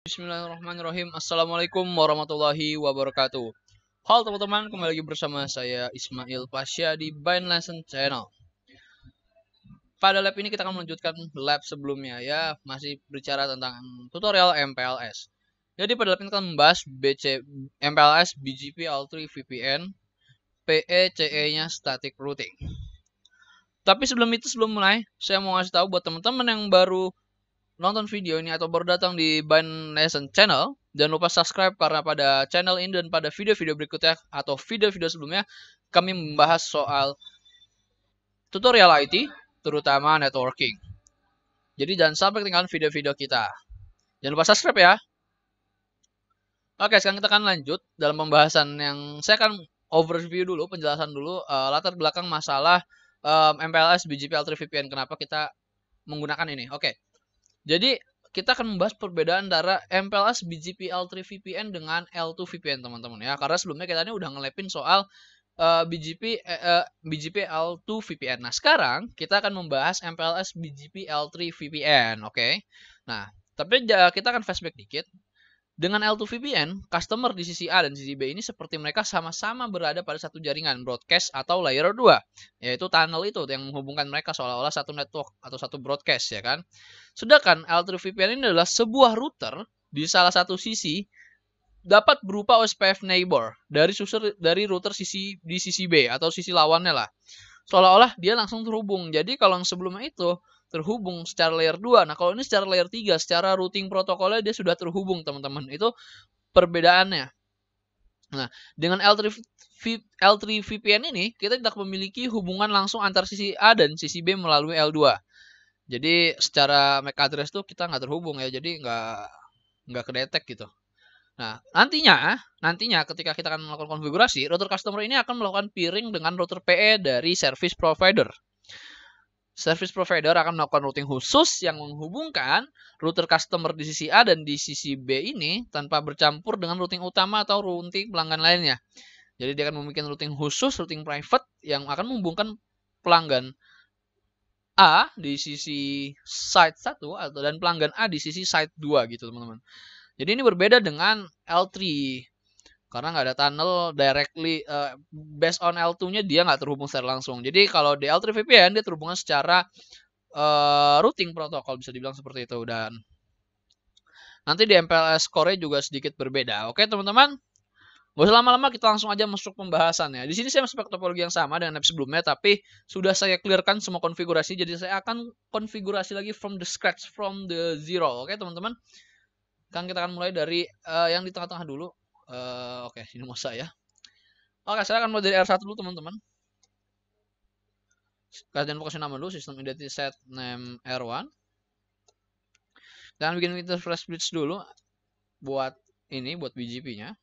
Bismillahirrahmanirrahim. Assalamualaikum warahmatullahi wabarakatuh. Halo teman-teman, kembali lagi bersama saya Ismail Pasha di Bind Lesson Channel. Pada lab ini kita akan melanjutkan lab sebelumnya ya, masih berbicara tentang tutorial MPLS. Jadi pada lab ini kita akan membahas MPLS, BGP, L3, VPN, PE, CE-nya static routing. Tapi sebelum mulai, saya mau ngasih tahu buat teman-teman yang baru nonton video ini atau baru datang di Bind Lesson Channel, jangan lupa subscribe karena pada channel ini dan pada video-video berikutnya atau video-video sebelumnya kami membahas soal tutorial IT, terutama networking. Jadi jangan sampai ketinggalan video-video kita. Jangan lupa subscribe ya. Oke, sekarang kita akan lanjut dalam pembahasan yang saya akan overview dulu, penjelasan dulu latar belakang masalah MPLS, BGP, L3, VPN. Kenapa kita menggunakan ini? Oke. Jadi kita akan membahas perbedaan antara MPLS, BGP, L3 VPN dengan L2 VPN teman-teman ya. Karena sebelumnya kita ini udah ngelepin soal BGP L2 VPN. Nah sekarang kita akan membahas MPLS, BGP, L3 VPN. Oke. Nah tapi kita akan flashback dikit. Dengan L2 VPN, customer di sisi A dan sisi B ini seperti mereka sama-sama berada pada satu jaringan broadcast atau layer 2, yaitu tunnel itu yang menghubungkan mereka seolah-olah satu network atau satu broadcast ya kan. Sedangkan L3 VPN ini adalah sebuah router di salah satu sisi dapat berupa OSPF neighbor dari router di sisi B atau sisi lawannya lah. Seolah-olah dia langsung terhubung. Jadi kalau yang sebelumnya itu terhubung secara layer 2. Nah, kalau ini secara layer 3, secara routing protokolnya dia sudah terhubung, teman-teman. Itu perbedaannya. Nah, dengan L3 VPN ini, kita tidak memiliki hubungan langsung antar sisi A dan sisi B melalui L2. Jadi, secara MAC address tuh kita nggak terhubung ya. Jadi, nggak kedetek gitu. Nah, nantinya ketika kita akan melakukan konfigurasi, router customer ini akan melakukan peering dengan router PE dari service provider. Service provider akan melakukan routing khusus yang menghubungkan router customer di sisi A dan di sisi B ini tanpa bercampur dengan routing utama atau routing pelanggan lainnya. Jadi dia akan membuat routing khusus, routing private yang akan menghubungkan pelanggan A di sisi site 1 dan pelanggan A di sisi site 2 gitu teman-teman. Jadi ini berbeda dengan L3. Karena nggak ada tunnel directly based on L2-nya dia nggak terhubung secara langsung. Jadi kalau di L3 VPN dia terhubungan secara routing protokol bisa dibilang seperti itu. Dan nanti di MPLS core juga sedikit berbeda. Oke teman-teman, gak usah lama-lama kita langsung aja masuk pembahasannya. Di sini saya masih pakai topologi yang sama dengan app sebelumnya, tapi sudah saya clearkan semua konfigurasi. Jadi saya akan konfigurasi lagi from the scratch, from the zero. Oke teman-teman. Kan kita akan mulai dari yang di tengah-tengah dulu. Oke, ini mau saya. Oke, saya akan mulai dari R1 dulu teman-teman. Kalian kasih nama dulu, sistem identity set name R1. Dan bikin interface bridge dulu buat ini, buat BGP-nya.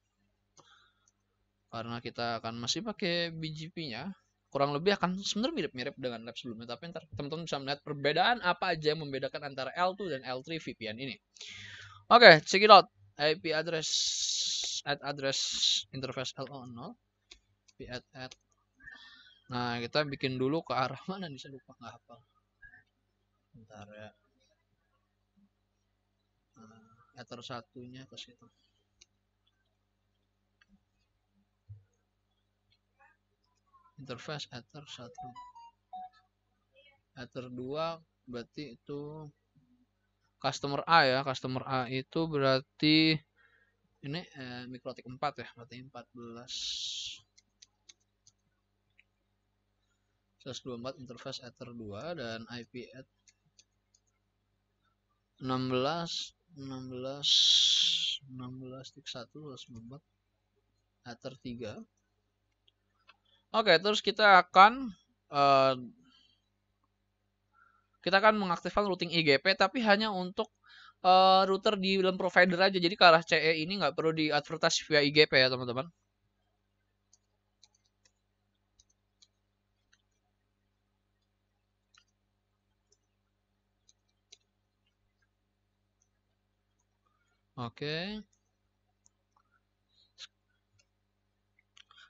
Karena kita akan masih pakai BGP-nya. Kurang lebih akan sebenarnya mirip-mirip dengan lab sebelumnya, tapi ntar teman-teman bisa melihat perbedaan apa aja yang membedakan antara L2 dan L3 VPN ini. Oke, check it out. IP address interface L00 add. Nah, kita bikin dulu ke arah mana nih, saya lupa, nggak hafal. Bentar ya. Ether satunya ke situ. Interface Ether 1. Ether 2 berarti itu customer A ya. Customer A itu berarti ini MikroTik 4 ya, berarti 14 124 interface Ether 2 dan IP at 16.1.124 Ether 3. Oke, terus kita akan mengaktifkan routing IGP tapi hanya untuk router di dalam provider aja. Jadi ke arah CE ini nggak perlu di advertise via IGP ya teman-teman. Oke.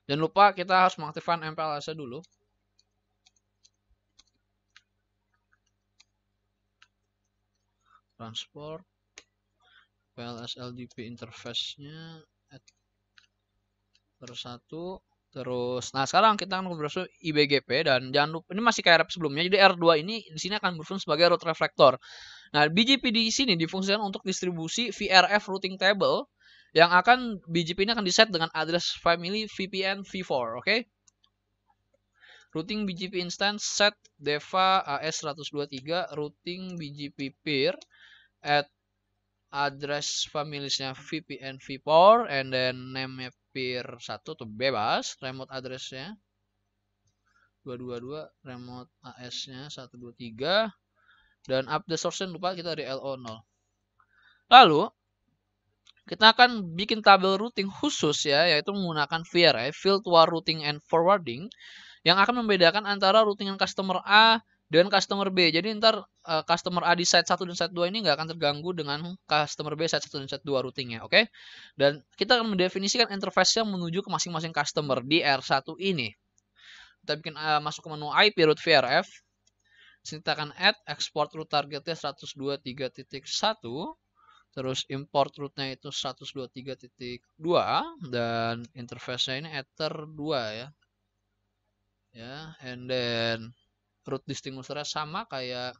Jangan lupa kita harus mengaktifkan MPLS dulu. Transport. PLS LDP interface-nya R1. Terus, nah sekarang kita akan berfungsi IBGP dan jangan lupa ini masih kayak rep sebelumnya. Jadi R2 ini di sini akan berfungsi sebagai route reflector. Nah, BGP di sini difungsikan untuk distribusi VRF routing table yang akan BGP ini akan diset dengan address family VPN v4, oke? Routing BGP instance set deva AS123 routing BGP peer at address familiesnya VPN v4 and then name-nya peer 1 tuh bebas, remote address-nya 222, remote AS-nya 123 dan update source-nya lupa kita dari LO0. Lalu kita akan bikin tabel routing khusus ya, yaitu menggunakan VRF, Field War Routing and Forwarding, yang akan membedakan antara routingan customer A dengan customer B. Jadi ntar customer A di site 1 dan site 2 ini nggak akan terganggu dengan customer B site 1 dan site 2 routingnya, oke? Dan kita akan mendefinisikan interface yang menuju ke masing-masing customer di R1 ini. Kita bikin masuk ke menu IP route VRF. Sini kita akan add export route targetnya 123.1. Terus import route-nya itu 123.2 dan interface-nya ini ether 2 ya. Ya, and then route distinguisher-nya sama kayak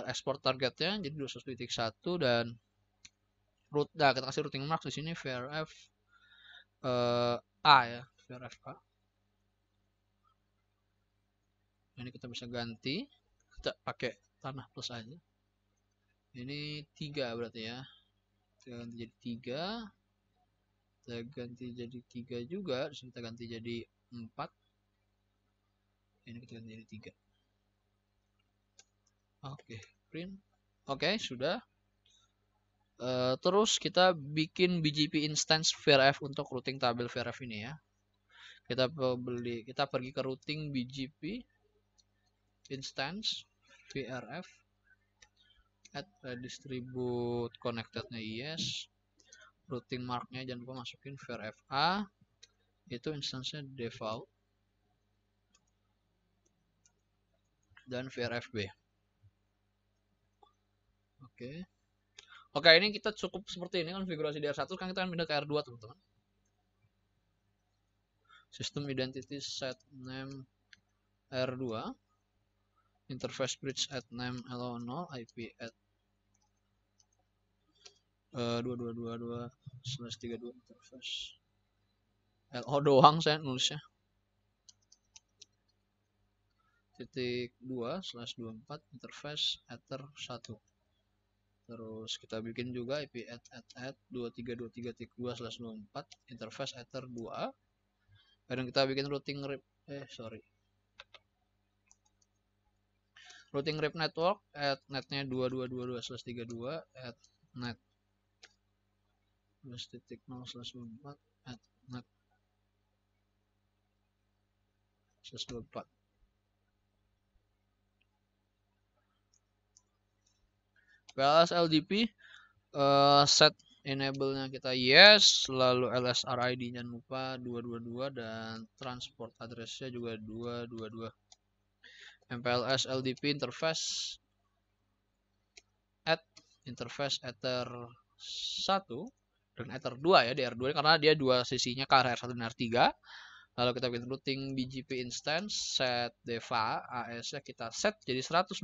export targetnya jadi 201.1 dan route kita kasih routing mark di sini VRF A ya, VRF A. Ini kita bisa ganti, kita pakai tanah plus aja. Ini 3 berarti ya. Kita ganti jadi 3. Kita ganti jadi 3 juga. Di sini kita ganti jadi 4. Ini kita ganti jadi 3. Oke, print. Oke, sudah. Terus kita bikin BGP instance VRF untuk routing tabel VRF ini ya. Kita pergi ke routing BGP instance VRF. Add distribute connected-nya yes. Routing mark-nya jangan lupa masukin VRF A. Itu instance-nya default. Dan VRF B. Oke, ini kita cukup seperti ini konfigurasi di R1. Kan kita akan pindah ke R2 teman-teman. System identity set name R2. Interface bridge at name LO0, IP at 2222/32 interface. LO doang saya nulisnya. .2/24 interface ether 1. Terus kita bikin juga IP at 2323.2/24 interface ether 2. Dan kita bikin routing routing RIP network at netnya 2222/32 at net 2.0/24 at net 24. PLS LDP set enable-nya kita yes, lalu LSR ID-nya lupa 222 dan transport address-nya juga 222. MPLS LDP interface at interface ether 1 dan ether 2 ya di R2 karena dia dua sisinya ke arah R1 dan R3. Lalu kita bikin routing BGP instance set deva AS-nya kita set jadi 123.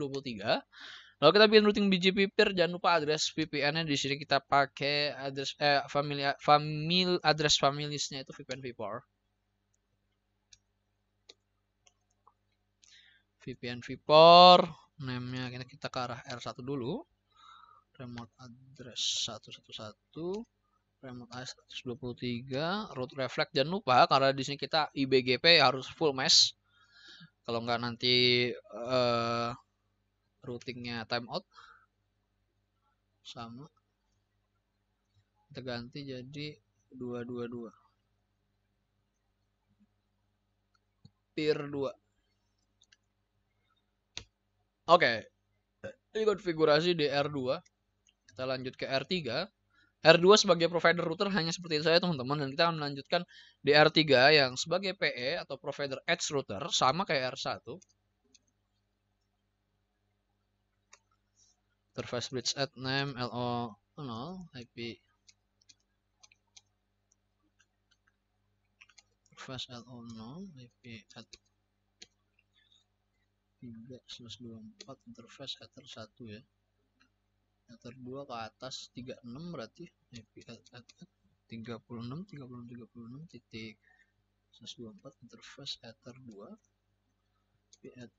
Lalu kita bikin routing BGP peer, jangan lupa address VPN-nya di sini kita pakai address address familiesnya itu VPN v4. VPN v4, name-nya kita ke arah R1 dulu. Remote address 111, remote AS 123, route reflect jangan lupa karena di sini kita IBGP harus full mesh. Kalau nggak nanti routingnya timeout. Sama. Kita ganti jadi 222. Peer 2. Oke, ini konfigurasi di R2. Kita lanjut ke R3. R2 sebagai provider router hanya seperti itu saja teman-teman. Dan kita akan melanjutkan di R3 yang sebagai PE atau provider edge router. Sama kayak R1. interface bridge at name LO0 IP interface LO0 IP at 3/24 interface ether 1 ya. Ether 2 ke atas 36 berarti IP at 36 titik 124 interface ether 2 IP at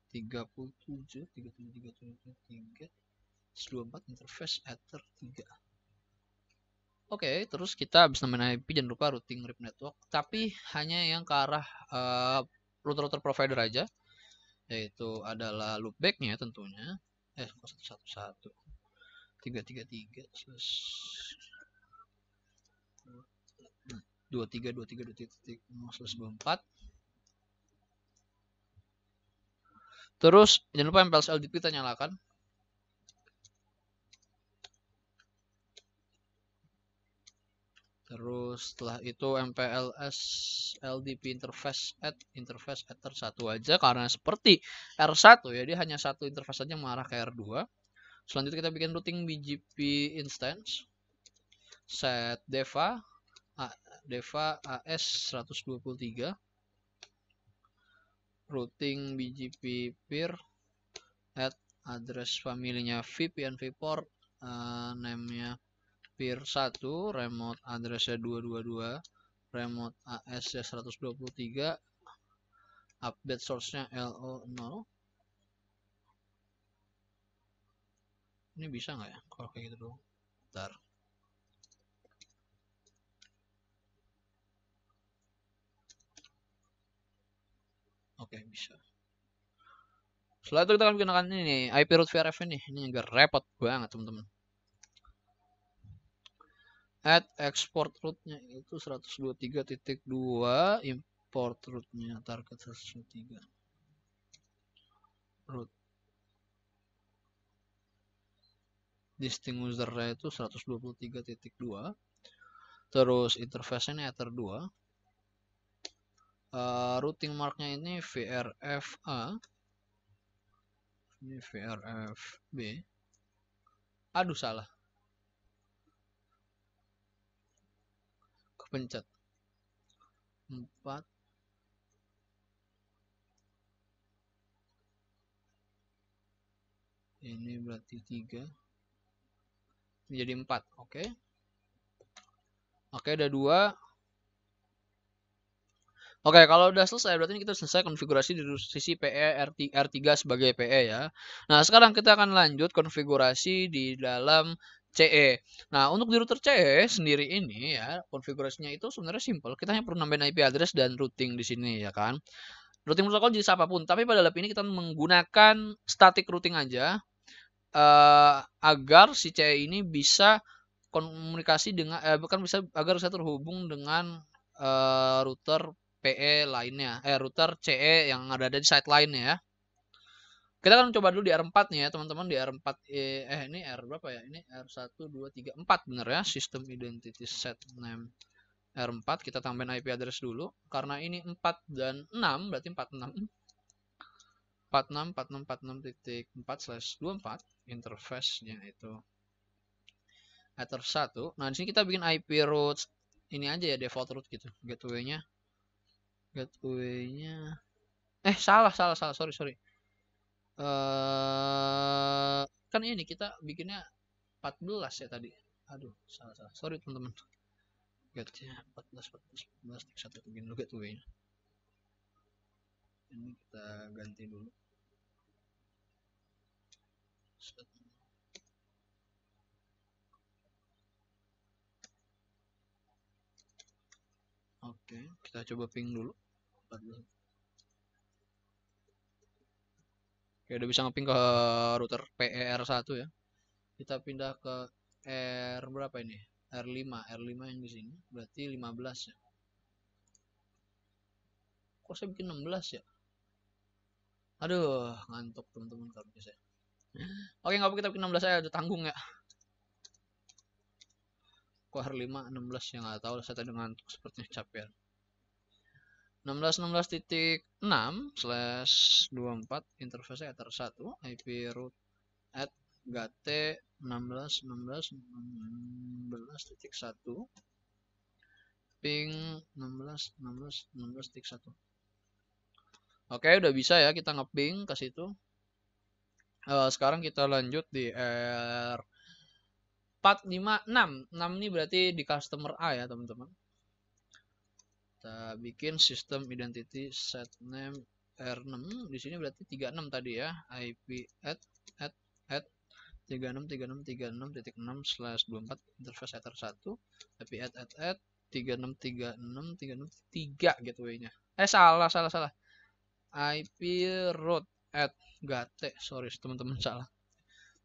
37 124 interface ether 3. Oke, terus kita habis nambahin IP jangan lupa routing RIP network, tapi hanya yang ke arah router provider aja, yaitu adalah loopback-nya tentunya. 111 333 23.0/24. Terus jangan lupa MPLS LDP kita nyalakan. Terus setelah itu MPLS LDP interface at interface ether 1 aja, karena seperti R1 ya, dia hanya satu interface saja mengarah ke R2. Selanjutnya kita bikin routing BGP instance, set deva AS 123, routing BGP peer at address familinya VPN vport, name-nya peer 1, remote address-nya 222, remote AS-nya 123, update source-nya LO0. Ini bisa nggak ya kalau kayak gitu dong? Bentar. Oke, bisa. Setelah itu kita akan gunakan ini IP root VRF ini agak repot banget teman-teman. Add export root-nya itu 123.2, import root-nya target 123. Root distinguisher-nya itu 123.2. Terus interface-nya ether 2. Routing mark-nya ini VRFA. Ini VRFB. Aduh, salah. Kepencet. 4. Ini berarti 3. Ini jadi 4. Oke. Oke, ada 2. Oke, kalau udah selesai berarti kita selesai konfigurasi di sisi PE R3 sebagai PE ya. Nah, sekarang kita akan lanjut konfigurasi di dalam CE. Nah, untuk di router CE sendiri ini ya, konfigurasinya itu sebenarnya simple. Kita hanya perlu nambahin IP address dan routing di sini ya kan. Routing protokol jenis apapun, tapi pada lab ini kita menggunakan static routing aja agar si CE ini bisa komunikasi dengan agar bisa terhubung dengan router PE lainnya, router CE yang ada di site lainnya ya. Kita akan coba dulu di R4 nih ya teman-teman, di R4 ini R berapa ya? Ini R1 2 3 4 bener ya, system identity set name R4. Kita tambahin IP address dulu karena ini 4 dan 6 berarti 46.46.46.4/24 interface-nya itu ether 1. Nah, di sini kita bikin IP route ini aja ya, default route gitu. Gateway-nya salah, sorry. Kan ini kita bikinnya 14 ya tadi. Aduh, salah. Sorry teman-teman. Gateway 14 satu bikin dulu gateway-nya. Ini kita ganti dulu. Oke, kita coba ping dulu. 14. Oke, udah bisa ngeping ke router PER1 ya. Kita pindah ke R berapa ini? R5 yang di sini. Berarti 15 ya. Kok saya bikin 16 ya? Aduh, ngantuk teman-teman kalau bisa. Oke, nggak apa kita bikin 16 aja, udah tanggung ya. Kok R5 16 ya, nggak tahu, saya tadi ngantuk sepertinya capek. 16.6/24 interface ether 1 IP route at GAT 16.16.16.1 ping 16.16.16.1. Oke, udah bisa ya kita ngeping ke situ. Sekarang kita lanjut di R456. 6 ini berarti di customer A ya, teman-teman. Kita bikin sistem identity set name R6. Di sini berarti 36 tadi ya. IP add 363636.6/24 interface header 1. IP add 36363633 gateway-nya. Salah. IP root at gate, sorry teman-teman, salah.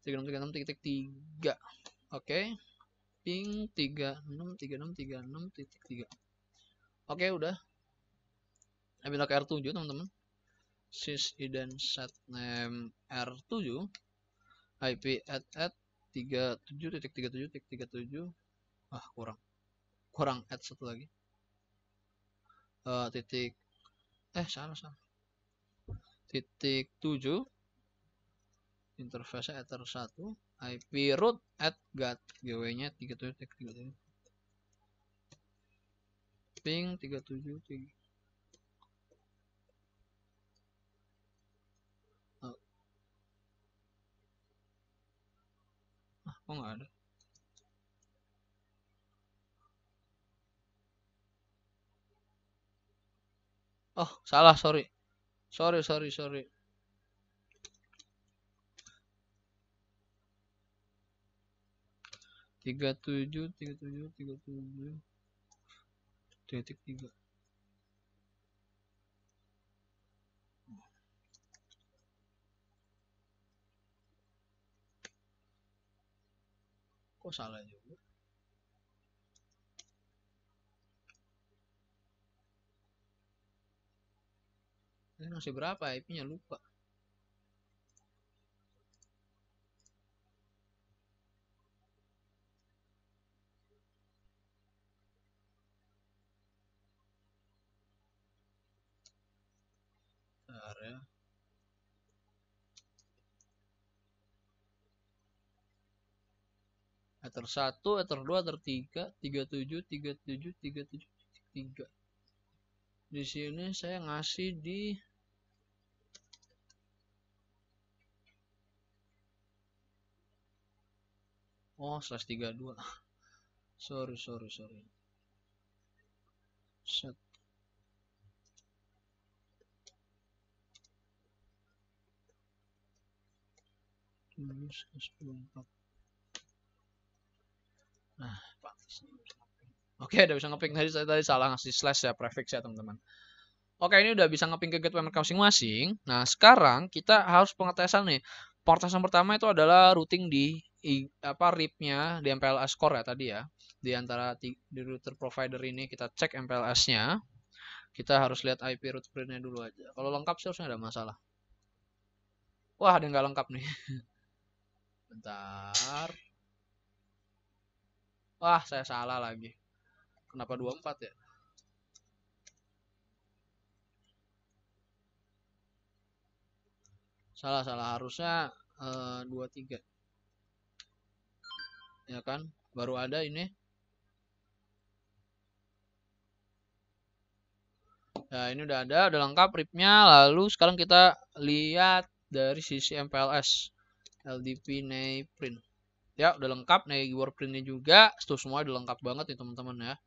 3636.3. Oke. Ping 363636.3. Oke, udah. Pindah ke R7 teman-teman. Sys ident set name R7 IP add 37.37.37. Kurang add satu lagi. Salah. Titik 7 interface ether 1 IP root at gateway nya 37.37 ping 373. Kok nggak ada? Oh, salah, sorry. 37.3. Kok salah juga? Ini masih berapa IP-nya, lupa. Bentar ya. Ether 1, Ether 2, Ether 3, 37. Di sini saya ngasih di /32. Sorry. Set. Nah, oke, udah bisa ngeping. Tadi salah ngasih slash ya, prefix ya teman-teman. Oke, ini udah bisa ngeping ke gateway mereka masing-masing. Nah, sekarang kita harus pengetesan nih. Pengetesan pertama itu adalah routing di RIP-nya di MPLS core ya tadi ya. Di antara di router provider ini kita cek MPLS-nya. Kita harus lihat IP root print-nya dulu aja. Kalau lengkap sih harusnya ada masalah. Wah, ada nggak lengkap nih. Bentar. Wah, saya salah lagi. Kenapa 24 ya? Salah. Harusnya 23. Ya kan? Baru ada ini. Nah, ini udah ada, udah lengkap RIP-nya. Lalu sekarang kita lihat dari sisi MPLS. LDP NAI print. Ya, udah lengkap NAI print-nya juga. Itu semua udah lengkap banget nih teman-teman ya.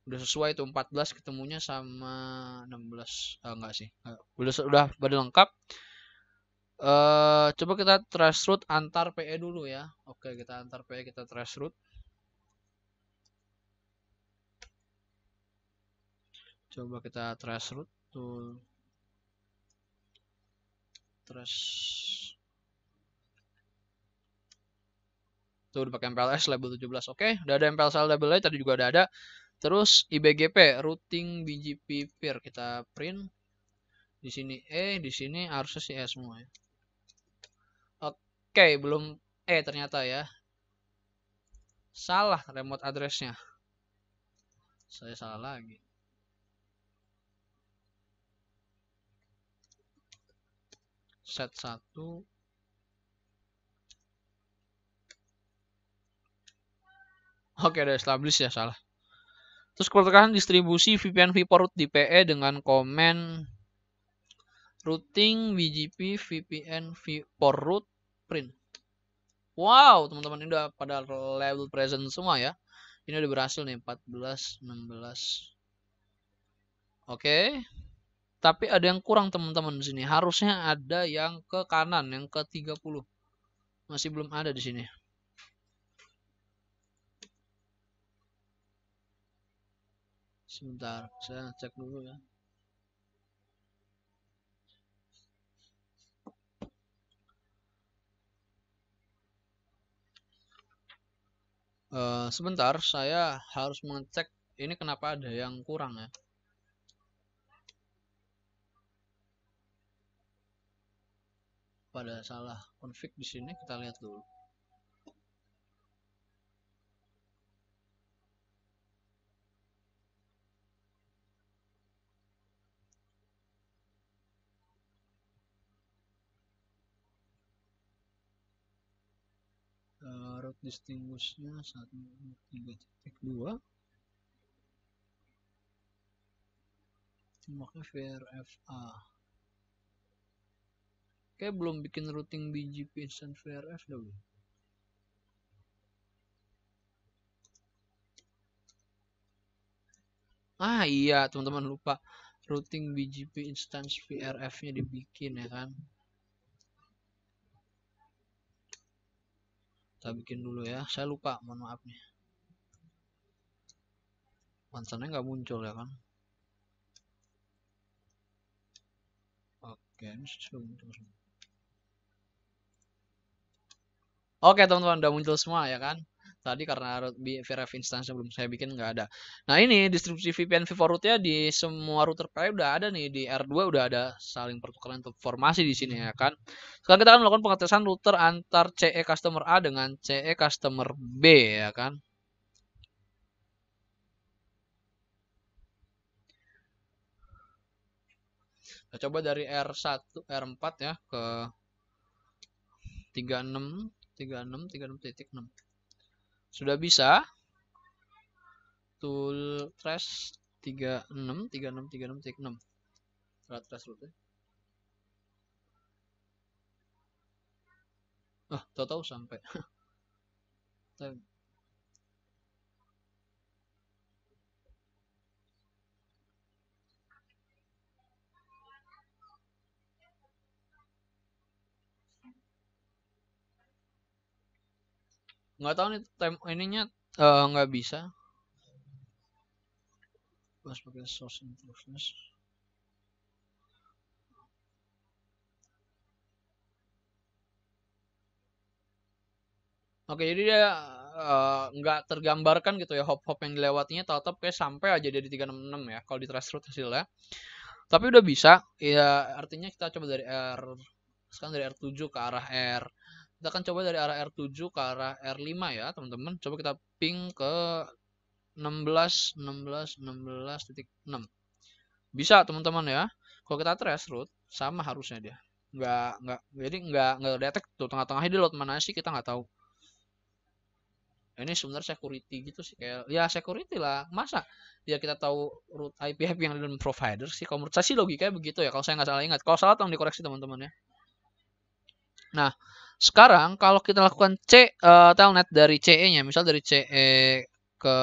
Udah sesuai itu 14 ketemunya sama 16. Enggak sih. Udah lengkap. Coba kita trace route antar PE dulu ya. Oke, kita antar PE, kita trace route. Coba kita trace route tuh. Trace. Tuh udah pakai MPLS label 17. Oke, udah ada MPLS labelnya tadi juga udah ada. Terus IBGP routing BGP peer kita print. Di sini di sini harusnya sih semua ya. Oke, belum ternyata ya. Salah remote address-nya. Saya salah lagi. Set 1 Oke, udah establish ya, salah. Terus keperluan distribusi VPN vPort di PE dengan komen routing BGP VPN vPort root print. Wow, teman-teman ini udah pada level present semua ya. Ini udah berhasil nih 14, 16. Oke. Tapi ada yang kurang teman-teman di sini. Harusnya ada yang ke kanan, yang ke 30. Masih belum ada di sini. Sebentar, saya cek dulu ya. Sebentar, saya harus mengecek ini kenapa ada yang kurang ya. Pada salah config di sini, kita lihat dulu. Route distinguishnya 1.3.2. Makanya VRFA. Oke, belum bikin routing BGP instant VRF dulu. Ah iya, teman-teman lupa. Routing BGP instance VRF-nya dibikin ya kan. Kita bikin dulu ya. Saya lupa, mohon maaf nih. Pansannya nggak muncul ya kan. Oke, ini sudah muncul semua. Oke teman-teman, udah muncul semua ya kan. Tadi karena VRF instance belum saya bikin nggak ada. Nah ini distribusi VPN vPort-nya di semua router PE udah ada nih. Di R2 udah ada saling pertukaran informasi di sini ya kan. Sekarang kita akan melakukan pengetesan router antar CE customer A dengan CE customer B ya kan. Kita coba dari R1, R4 ya ke 36, 36, 36.6. Sudah bisa. Tool trace 36, 36, 36.6. Trace root ya. Tahu-tahu sampai. Nggak tahu nih time ininya nggak bisa. Pas pakai source improvements. Oke, jadi dia nggak tergambarkan gitu ya hop-hop yang dilewatinya, tetap kayak sampai aja dia di 366 ya kalau di trace root hasilnya. Tapi udah bisa, ya artinya kita coba dari sekarang dari R7 ke arah R. Kita akan coba dari arah R7 ke arah R5 ya teman-teman. Coba kita ping ke 16, 16, 16.6. Bisa teman-teman ya. Kalau kita trace root sama harusnya dia. Jadi nggak detect tuh tengah-tengahnya dia load mana sih kita nggak tahu. Ini sebenarnya security gitu sih, kayak ya security lah. Masa ya kita tahu root IP yang ada dalam provider sih. Kalau menurut saya sih logikanya begitu ya, kalau saya nggak salah ingat. Kalau salah tolong dikoreksi teman-teman ya. Nah sekarang kalau kita lakukan telnet dari CE nya, misal dari CE ke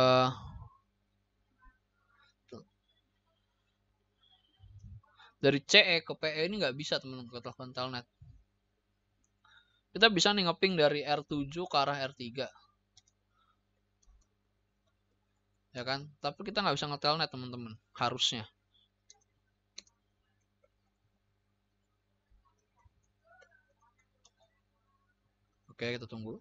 CE ke PE ini nggak bisa teman-teman kita lakukan telnet. Kita bisa nih ngeping dari R7 ke arah R3. Ya kan? Tapi kita nggak bisa nge-telnet teman-teman. Harusnya. Oke, kita tunggu.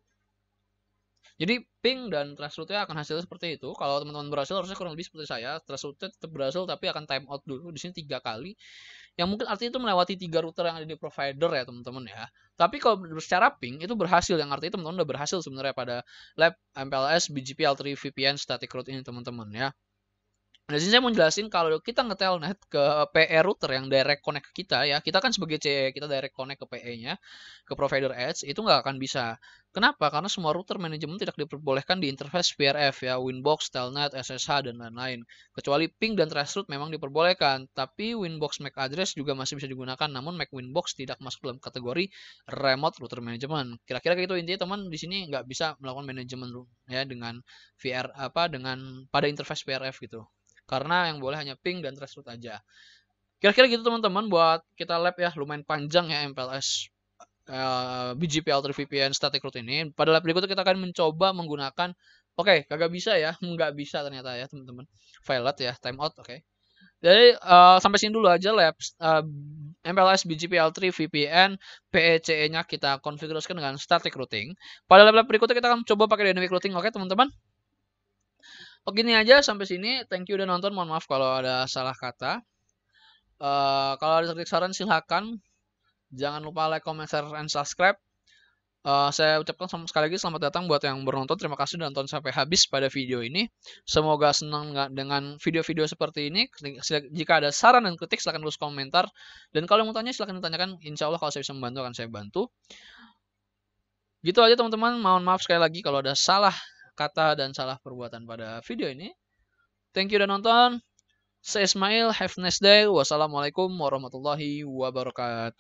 Jadi ping dan trace route-nya akan hasilnya seperti itu. Kalau teman-teman berhasil harusnya kurang lebih seperti saya. Trace route-nya tetap berhasil tapi akan time out dulu. Di sini 3 kali. Yang mungkin artinya itu melewati 3 router yang ada di provider ya teman-teman ya. Tapi kalau secara ping itu berhasil. Yang artinya teman-teman udah berhasil sebenarnya pada lab MPLS BGP L3 VPN static route ini teman-teman ya. Nah, di sini saya mau jelasin kalau kita nge-telnet ke PE router yang direct connect ke kita ya, kita kan sebagai CE, kita direct connect ke PE-nya, ke provider edge, itu nggak akan bisa. Kenapa? Karena semua router manajemen tidak diperbolehkan di interface VRF ya, Winbox, Telnet, SSH, dan lain-lain. Kecuali ping dan traceroute memang diperbolehkan, tapi Winbox MAC address juga masih bisa digunakan, namun MAC Winbox tidak masuk dalam kategori remote router management. Kira-kira gitu intinya teman di sini nggak bisa melakukan manajemen ya dengan dengan pada interface VRF gitu. Karena yang boleh hanya ping dan traceroute aja. Kira-kira gitu teman-teman buat kita lab ya, lumayan panjang ya MPLS BGP L3 VPN static route ini. Pada lab berikutnya kita akan mencoba menggunakan kagak bisa ya, nggak bisa ternyata ya teman-teman. Violet ya, timeout, Jadi sampai sini dulu aja lab MPLS BGP L3 VPN PECE-nya kita konfigurasikan dengan static routing. Pada lab berikutnya kita akan coba pakai dynamic routing, oke teman-teman? Oke, ini aja sampai sini. Thank you udah nonton. Mohon maaf kalau ada salah kata. Kalau ada kritik saran silahkan. Jangan lupa like, comment, share, and subscribe. Saya ucapkan sekali lagi selamat datang buat yang menonton. Terima kasih udah nonton sampai habis pada video ini. Semoga senang dengan video-video seperti ini. Jika ada saran dan kritik silahkan tulis komentar. Dan kalau mau tanya silahkan ditanyakan. Insya Allah kalau saya bisa membantu akan saya bantu. Gitu aja teman-teman. Mohon maaf sekali lagi kalau ada salah kata dan salah perbuatan pada video ini. Thank you udah nonton. Saya Ismail, have a nice day. Wassalamualaikum warahmatullahi wabarakatuh.